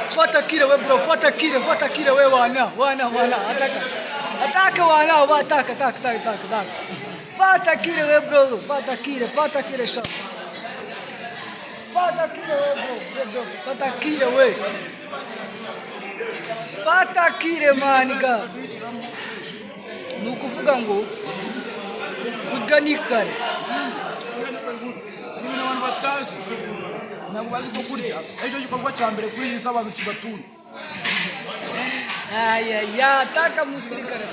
Fuata kile we bro, fuata kile we wana. Ataka wana, ataka. Fuata kile we bro, fuata kile shot. Fuata kile we bro, fuata kile we. Fuata kile manika. Nukuvuga ngo kuganikare. Ni abantu batazi. Ntabwo bazi ko kurya ejo gikorwa cyambere kuri iyi abantu kibatunze. Ya ataka musirikare.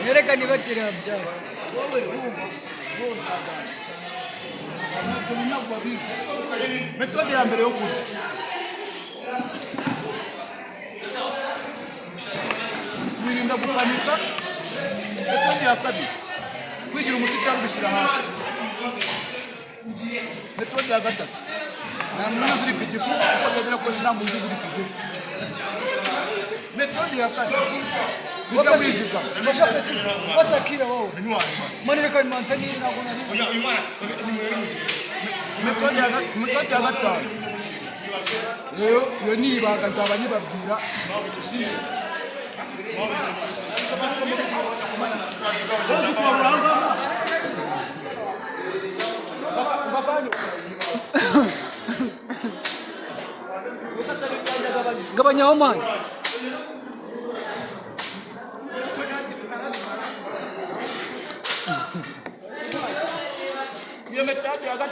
Nereka nibatira byaro. Wowe sagana. Ntabwo nabwo babizi. Metode ya mbere yo kurya. Wirinda gupanika. Metode ya kabiri. Kwigira umusirikare ubishyira hasi. Metode ya gatatu. Nta muntu uzirika igifu kuko byagera kose nta muntu uzirika igifu. Metode ya kane. Burya wizigama. Fuata kile wao. Manireka imansani nabona ni. Metode ya gatanu. Yo ni ibanga nzaba nyibabwira. Gabanya omani. Iyo metode ya gatanu